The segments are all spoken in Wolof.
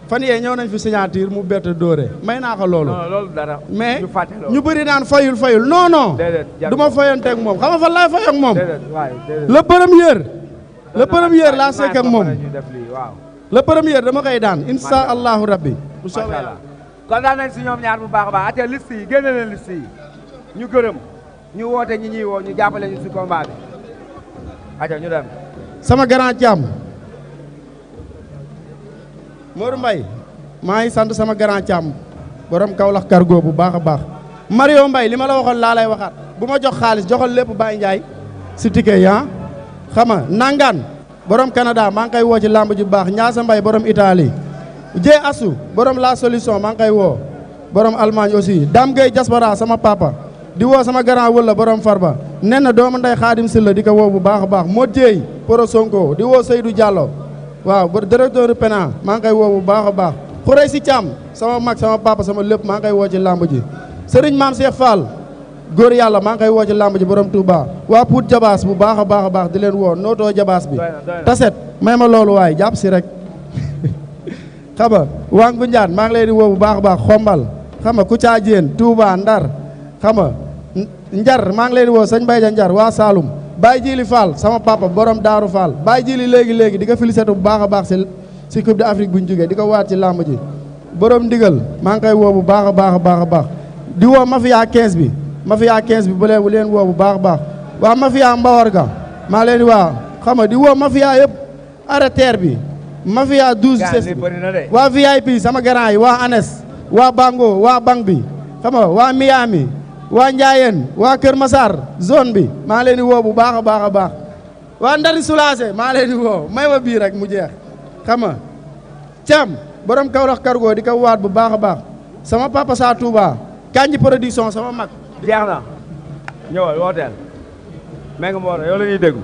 fan yee ñëw nañ fi signature mu bett dóore may naa ko loolu. non loolu dara. mais ñu bëri naan fayul non non. du ma fayanteeg moom xam nga fan laay fay ak moom. le premier laa sekk ak moom. le premier dama koy daan insha allahu rabbi. bu soobee yàlla kontaan nañ si ñoom ñaar bu baax a baax ate liste yi génne leen liste yi ñu gërëm ñu woote ñi ñuy woo ñu jàppale ñu si combat bi ate ñu dem. sama grand Thiam Modou Mbaye maa ngi sant sama grand Thiam borom Kaolack cargo bu baax a baax. Mario Mbaye li ma la waxoon laa lay waxaat bu ma jox xaalis joxal lépp Baye Ndiaye si ticket ya xam nga nangaan borom Canada maa ngi koy woo ci lamb ji bu baax Ñaasa Mbaye borom Italie Jee Asu borom la solution maa ngi koy woo borom Allemagne aussi Dame Gueye diaspora sama papa di woo sama grand wëlla borom Farba nen na doomu nday Xaadim Silla di ko woo bu baax a baax moo jeey Poro Sonko di woo Seydou Diallo waaw ba directeur PENA maa ngi koy woo bu baax a baax xurey si Thiam sama mag sama papa sama lépp maa ngi koy woo ci lamb ji Serigne Mame Cheikh Fall góor yàlla maa ngi koy woo ci lamb ji borom Touba waa Pout Jabaas bu baax a baax a baax di leen woo nootoo Jabaas bi taset may ma loolu waay jàpp si rek xam nga waang bu njaan maa ngi leen di woo bu baax a baax xombal xam nga Kouthia Diène Touba Ndar xam nga Njar maa ngi leen di woo sëñ Mbaye Njar waa Saloum Baye Jili Fall sama papa borom Daaru Fall Baye Jili léegi di ko félicité bu baax a baax si Coupe d'Afrique bu ñu jógee di ko waat ci làmb ji borom ndigal maa ngi koy woo bu baax a baax a baax a baax di woo mafia 15 bi mafia 15 bi bu leen woo bu baax a baax waa mafia Mbawarga maa leen di waa xam nga di woo mafia yëpp arrêteur bi mafia 12 ses waa VIP sama grand yi waa Anes waa Bango waa Bang bi xam nga waa Miami waa Ndiayeen waa Kër Massar zone bi maa leen di woo bu baax a baax a baax waa Ndari Soulagé maa leen di woo may ma bii rek mu jeex xam nga Thiam borom Kaolack cargo di ko waat bu baax a baax sama papa sa Touba Kanji production sama mag. jeex na ñëwal wooteel mais nga Mboro yow la ñuy déglu.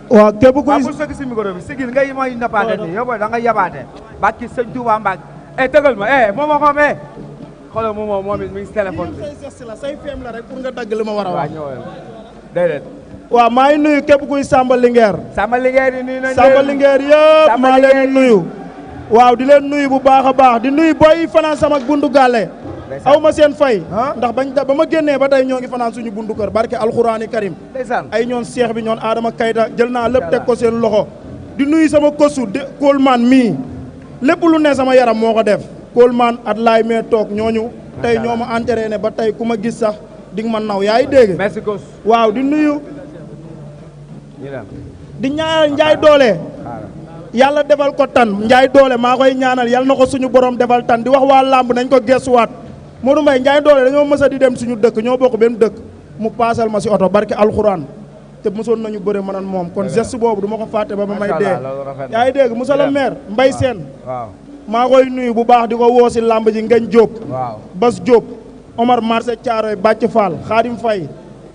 waaw képp kuy waaw bul sëgg si micro bi sigil ngay may nappaate nii yow booy da nga yabaate baat ki sëñ Touba Mbacke tëgal ma moom moo ko xoolal moom it mi ngi si téléphone bi. say feem la rek pour nga dagg li ma war a wax. déedéet. waaw maa ngi nuyu képp kuy Samba Linguère. Samba Linguère yi nuyu nañ leen Samba Linguère yëpp maa leen nuyu. waaw di leen nuyu bu baax a baax di nuyu boy fanaan sama bundu gàlle. aw ma seen fay. ndax ba ma génnee ba tey ñoo ngi fanaan suñu bundu kër barke alxuraani karim. ay ñoon seex bi ñoon Adama Kayta jël naa lépp teg ko seen loxo. di nuyu sama kosu de Koolman mii lépp lu ne sama yaram moo ko def. Koolman at laay mee toog ñooñu tey ñoo ma entraîné ba tey ku ma gis sax di nga ma naw yaa ngi dégg. merci Kos. waaw di nuyu. di ñaanal Njaay Doole. yàlla defal ko tan Njaay Doole maa koy ñaanal yàlla na ko suñu borom defal tan di wax waa làmb nañ ko gestuwaat Modou Mbaye Njaay Doole dañoo mës a di dem suñu dëkk ñoo bokk benn dëkk mu paasal ma si oto barke alxuraan te mosoon nañu bëre ma nan moom kon geste boobu du ma ko fàtte ba may dee. yaa ngi dégg monsieur le maire Mbaye Sène maa koy nuyu bu baax di ko woo si làmb ji Ngañ Diop. Bas Diop Omar Marché Thiaroy Bàcc Fall Xaadim Faye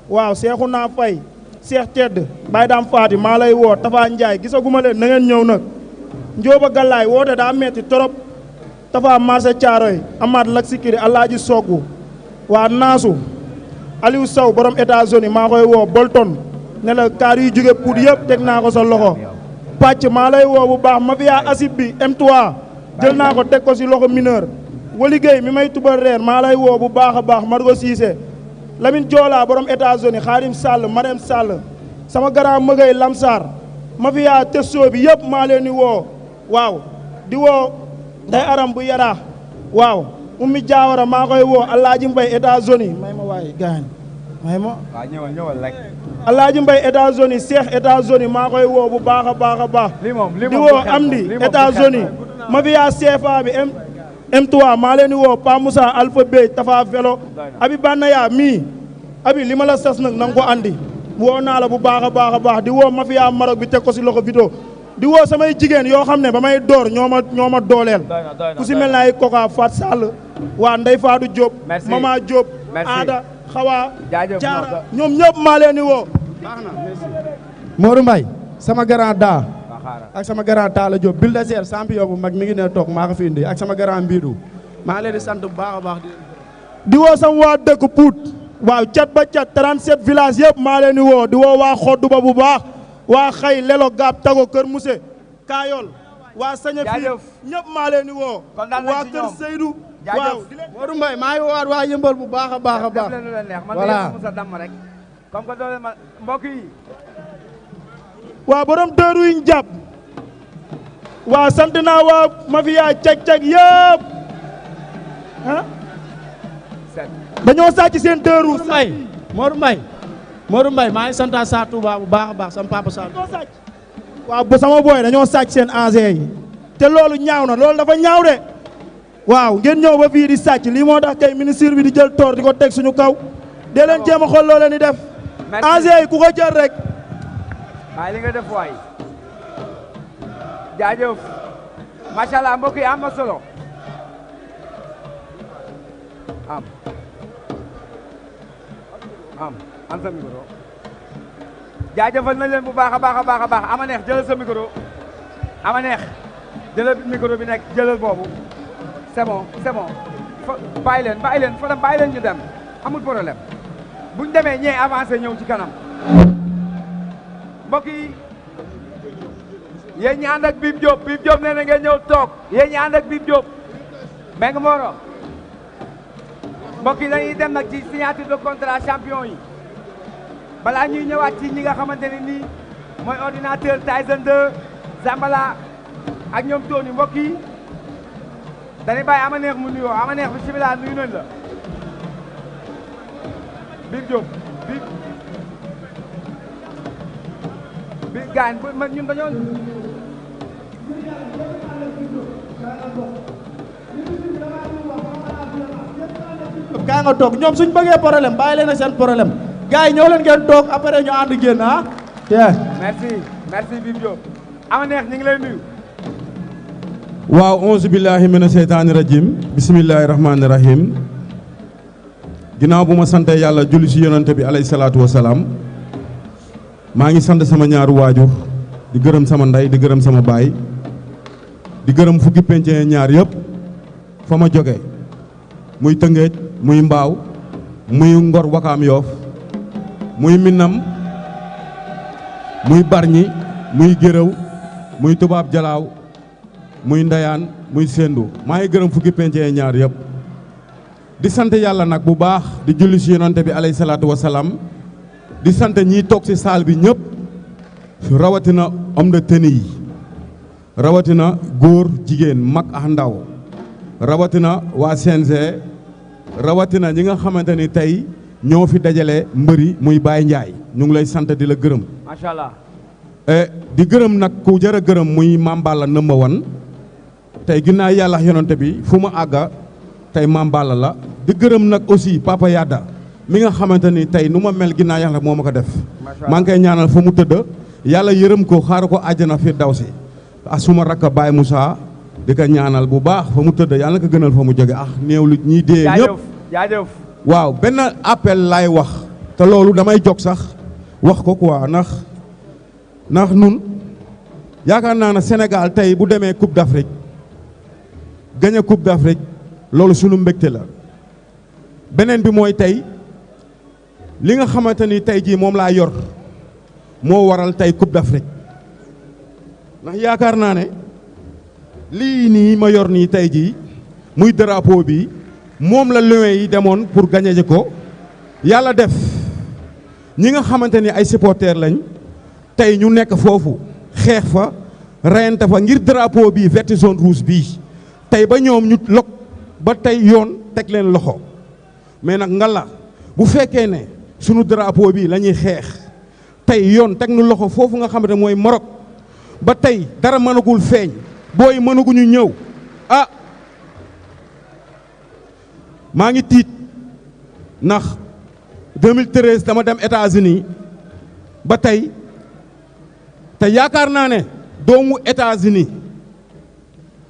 waaw Seexuna Faye Cheikh Tedd Baye Dam Faati maa lay woo Tafa Ndiaye gisaguma leen na ngeen ñëw nag Njóoba Gallaay woote daa metti torop Tafa Marché Thiaroy Amaat Lak Sikiri Alaaji Soggu waa Naasu Aliou Sow borom États-Unis maa koy woo Bolton ne la kaar yu jóge Pout yëpp teg naa ko sa loxo pàcc maa lay woo bu baax mafia asib bi M3 jël naa ko teg ko si loxo mineur Wali Gueye mi may tubal reer maa lay woo bu baax a baax Margo Cissé Lamine Joola borom États-Unis Xaadim Sall Marème Sall sama grand mëgay Lamsar mafia testo bi yëpp maa leen di woo waaw di woo Ndey Aram bu Yaraax waaw Ummi Jaawara maa koy woo Alaaji Mbay États-Unis may ma waaye gaañ may ma waaw ñëwal rek Alaaji Mbay États-Unis Cheikh États-Unis maa koy woo bu baax a baax a baax di woo Amdi États-Unis mafia CFA bi M3 maa leen di woo Pa Moussa Alpha Bey Tafa Velo abi Banaya mii abi li ma la sas nag na nga ko andi woo naa la bu baax a baax a baax di woo mafia Maroc bi teg ko si loxo Vito di woo samay jigéen yoo xam ne ba may door ñoo ma dooleel ku si mel na ay Koka Fat Sall waa Ndey Faatu Diop Mama Diop Aada Xawa Jaara ñoom ñëpp maa leen di woo baax na Modou Mbaye sama grand daa ak sama grand Talla Diop bulldozer champion bu mag mi ngi ne toog maa ko fi indi ak sama grand Mbiidu maa leen di sant bu baax a baax di woo sama waa dëkk Pout waaw cat ba cat 37 villages yëpp maa leen di woo waa xoddu ba bu baax waa xay lelo gaab tago kër Mousse Kaayol waa saña fii jaajëf ñëpp maa leen di woo kontaan nañ waa ci kër ñoom. Seydou jaajëf waaw Modou Mbaye maa ngi woowaat waa yëmbal bu baax a baax a baax def leen lu leen neex man voilà de musa damm rek comme que doole ma mbokk yi waa borom dëru yi ñu jàpp waa sant naa waa mafia cag-cag yëpp ah dañoo sàcc seen dëru say Modou Mbaye maa ngi sant Sa Touba bu baax a baax sama papa Sa Touba waaw ba sama booy dañoo sàcc seen engins yi te loolu ñaaw na loolu dafa ñaaw de waaw ngeen ñëw ba fii di sàcc lii moo tax kay ministre bi di jël toor di ko teg suñu kaw dee leen jéem a xool loo leen di def engins yi ku ko jël rek waaye li nga def waay jaajëf macha allah mbokk yi am na solo am sa micro jaajëfal nañ leen bu baax a baax a baax a baax ama neex jëlal sa micro ama neex jëlal micro bi nekk jëlal boobu c'est bon bàyyi leen Fadam bàyyi leen ñu dem amul problème buñ demee ñee avancé ñëw ci kanam mbokk yi yéen ñi ànd ak Bib Diop nee na ngeen ñëw toog yéen ñi ànd ak Bib Diop Mbengue Mboro mbokk yi dañuy dem nag ci signature de contrat champion yi balaa ñuy ñëwaat ci ñi nga xamante ne nii mooy ordinateur Tyson 2 Zambala ak ñoom Tony mbokk yi dañuy bàyyi ama neex mu nuyoo ama neex bismillah nuyu nañ la Bib Diop bi gaañ ñun dañoo kaa nga toog ñoom suñ bëggee problème bàyyi leen seen problème gars yi ñëw leen ngeen toog après ñu ànd génn ah merci Bib Diop ama neex ñu ngi lay nuyu waaw onze billahi mina seytaani rajim bisimillahi rahmaani rahim ginnaaw bu ma sante yàlla julli si yonante bi alayhi salaatu wasalaam maa ngi sant sama ñaaru waajur di gërëm sama ndey di gërëm sama baay di gërëm fukki pencee ñaar yëpp fa ma jóge muy Tëngéej muy Mbaaw muy Ngor Wakaam Yoof muy Minam muy Barñi muy Géréw muy Tubaab Jalaaw muy Ndayaan muy Sendu maa ngi gërëm fukki pencee ñaar yëpp di sant yàlla nag bu baax di julli si yonante bi alayhi salaatu wasalaam di sant ñiy toog ci salle bi ñëpp rawatina homme de tenue yi rawatina góor jigéen mag ak ndaw rawatina waa CNG rawatina ñi nga xamante ni tey ñoo fi dajale mbëri muy Baye Ndiaye ñu ngi lay sant di la gërëm. macha allah. di gërëm nag ku jar a gërëm muy Mame Balla number one tey ginnaaw yàlla ak yonante bi fu ma àgga tey Mame Balla la di gërëm nag aussi Papa Yada mi nga xamante ni tey nu ma mel ginnaaw yàlla moo ma ko def maa ngi koy ñaanal fa mu tëdd yàlla yërëm ko xaaru ko àjjana firdawsi suma rakka Baye Moussa di ko ñaanal bu baax fa mu tëdd yàlla na ko gënal fa mu jóge néew lu ñiy dee ñëpp jaajëf waaw benn appel laay wax te loolu damay jog sax wax ko quoi ndax nun yaakaar naa ne Sénégal tey bu demee Coupe d'Afrique gagné Coupe d'Afrique loolu sunu mbégte la beneen bi mooy tey li nga xamante ni tey jii moom laa yor moo waral tey Coupe d'Afrique ndax yaakaar naa ne lii nii ma yor nii tey jii muy drapeau bi moom la Lions yi demoon pour gagner ji ko yàlla def ñi nga xamante ni ay supporters lañ tey ñu nekk foofu xeex fa reyante fa ngir drapeau bi vert jaune rouge bii tey ba ñoom ñu lok ba tey yoon teg leen loxo mais nag ngalla bu fekkee ne sunu drapeau bi la ñuy xeex tey yoon teg nu loxo foofu nga xamante mooy Maroc ba tey dara mënagul feeñ booy mënaguñu ñëw maa ngi tiit ndax 2013 dama dem États-Unis ba tey te yaakaar naa ne doomu États-Unis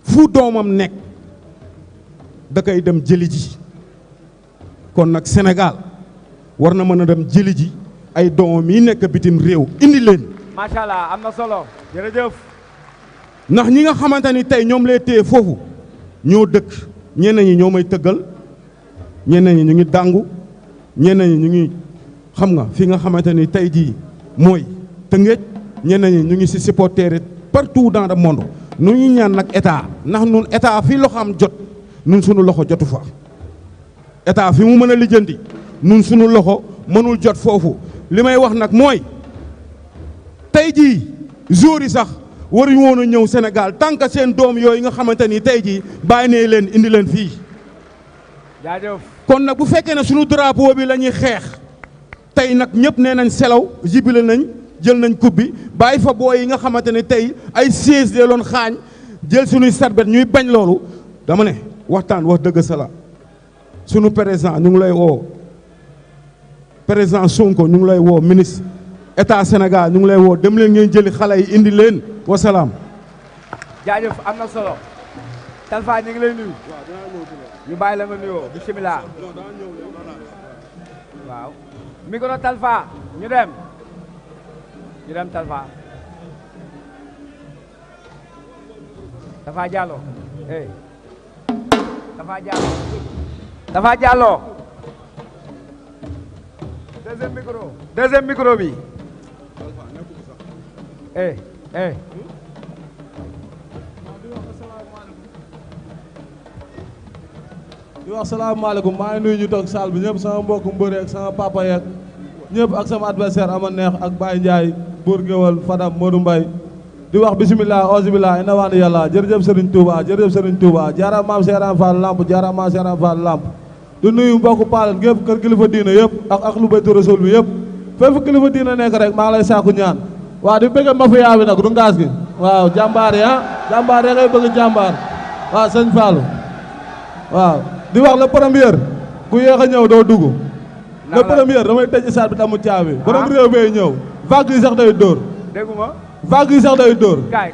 fu doomam nekk da koy dem jëli ji kon nag Sénégal war na mën a dem jëli ji ay doomam yi nekk bitim réew indi leen. macha allah am na solo jërëjëf. ndax ñi nga xamante ni tey ñoom lay téye foofu ñoo dëkk ñenn ñi ñoo may tëggal ñenn ñi ñu ngi dàngu ñenn ñi ñu ngi xam nga fi nga xamante ni tey jii mooy Tëngéej ñenn ñi ñu ngi ci supporter partout dans le monde nu ñu ñaan nag état ndax nun état fi loxo am jot nun suñu loxo jotu fa état fi mu mën a lijjanti nun suñu loxo mënul jot foofu li may wax nag mooy tey jii jour yi sax waruñu woon a ñëw Sénégal tant que seen doom yooyu nga xamante ni tey jii bàyyi nee leen indi leen fii jaajëf kon nag bu fekkee ne suñu drapeau bi la ñuy xeex tey nag ñëpp nee nañ selaw jibile nañ jël nañ coupe bi bàyyi fa booy yi nga xamante ne tey ay siège de loon xaañ jël suñuy sarbet ñuy bañ loolu dama ne waxtaan wax dëgg sala suñu président ñu ngi lay woo président Sonko ñu ngi lay woo ministre état Sénégal ñu ngi lay woo dem leen ngeen jëli xale yi indi leen wasalaam. jaajëf am na solo Talfa ñu ngi lay nuyu ñu bàyyi la nga nuyoo bismillah waaw micro Talfa ñu dem Talfa Talfa Diallo hey Talfa Diallo deuxième micro bi di wax salaamaaleykum maa ngi nuyu ñu toog salle bi ñëpp sama mbokku mbëri ak sama papa yeeg ñëpp ak sama adversaire ama neex ak Baye Ndiaye Bour Géwal Fadam Modou Mbaye di wax bisimilah auzubillah ina waan yàlla jërëjëf Serigne Touba jërëjëf Serigne Touba jaara maam Seeran Fall Lamp jaara maam Seeran Fall Lamp di nuyu mbokku Palen gépp kër kilifa diina yëpp ak lu baytu rasul bi yëpp fépp kilifa diina nekk rek maa ngi lay sàkku ñaan waaw di bëgg mafia bi nag du ngaas gi waaw jàmbaar yi jàmbaar yi ngay bëgg jàmbaar waaw sëñ Fallou waaw di wax le premier ku yéex a ñëw doo dugg le premier damay tëj isaat bi damu caabi borom réew bee ñëw vague yi sax day dóor dégguma vague yi sax day dóor kaay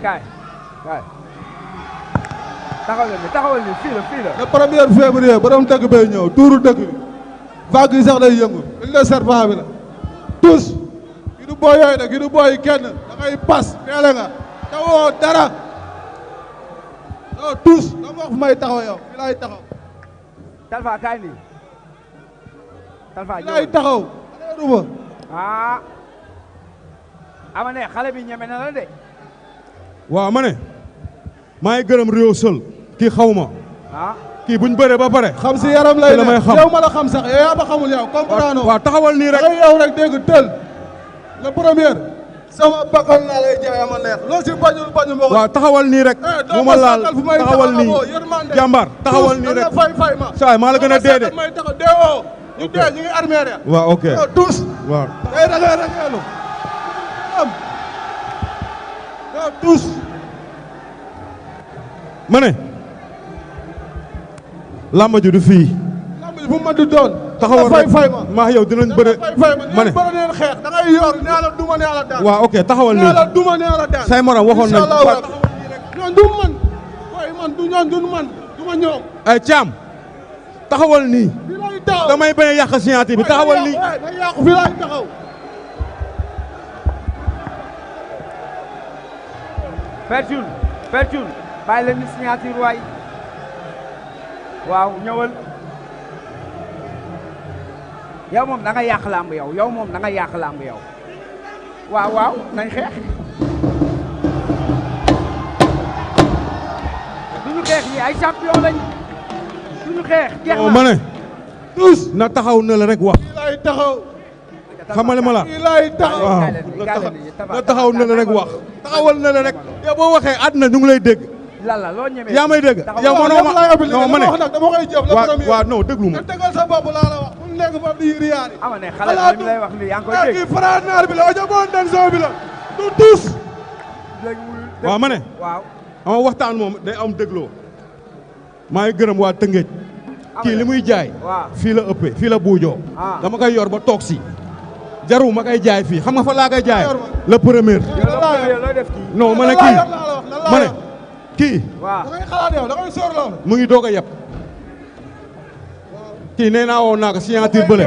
taxawal ni fii la le premier février borom dëkk bee ñëw tuuru dëkk bi vague yi sax day yëngu il le serpent bi la tous yi du booy yooyu nag yi du booy kenn da ngay pas neele nga tawoo dara non tous dama wax fu may taxaw yow fi laay taxaw Talfa kaay nii Talfa fi laay taxaw aneeruma ama ne xale bi ñeme na la de waaw ma ne maa ngi gërëm réew sël kii xaw ma kii buñ bëree ba pare xam si yaram lay may xam yow ma la xam sax yow yaa ma xamul yow comprendre waaw taxawal nii rek yow rek dégg tël le premier sama bakkan naa lay jaay ama neex loo si bañul ma ko waaw taxawal nii rek bu ma laal taxawal nii jàmbaar taxawal nii rek fay ma saay maa la gën a dee de may taxaw deewoo ñu dee ñu ngi armée ya waaw ok tous waaw day rageelu am tous ma ne làmb ji du fii lamb ji fu ma du doon taxawal rek fay ma maa yow dinañ bëre ma ne bëre neen xeex da ngay yor nee la duma nee la daan waaw ok taxawal nee nii la duma nee la daan say morom waxoon nañ ñoom du man koy man du ñoom du man du ma ñoom ay caam taxawal nii fi lay taxaw damay bañ a yàq signature bi taxawal nii day yàqu fi lay taxaw Pertune bàyyi leen ni signature waay waaw ñëwal yow moom da nga yàq làmb yow moom da nga yàq làmb yow waaw nañ xeex duñu xeex ñi ay champion lañ duñu xeex jeex na ma ne tous na taxaw na la rek wax fi lay taxaw xamale ma la fi lay taxaw waaw na taxaw na la rek wax taxawal na la rek yow boo waxee àdduna ñu ngi lay dégg lala loo ñemee yaa may dégg yow mënoo ma non ma ne wax nag dama koy jëf la premier waaw non déglu ma tegal sa bopp laa la wax bu nekk fa di riyaani ama ne xale bi lay wax ni yaa ngi koy dégg kii fara naar bi la ojo bon den soo bi la du tous waaw ma ne waaw ama waxtaan moom day am dégloo maa ngi gërëm waa Tëngéej kii li muy jaay fii la ëppee fii la buujoo dama koy yor ba toog si jaru ma koy jaay fii xam nga fa laa koy jaay le premier non ma ne kii ma ne kii da ngay xalaat yow da ngay soor loolu mu ngi doog a yeb kii nee naa woon naa ko signature bële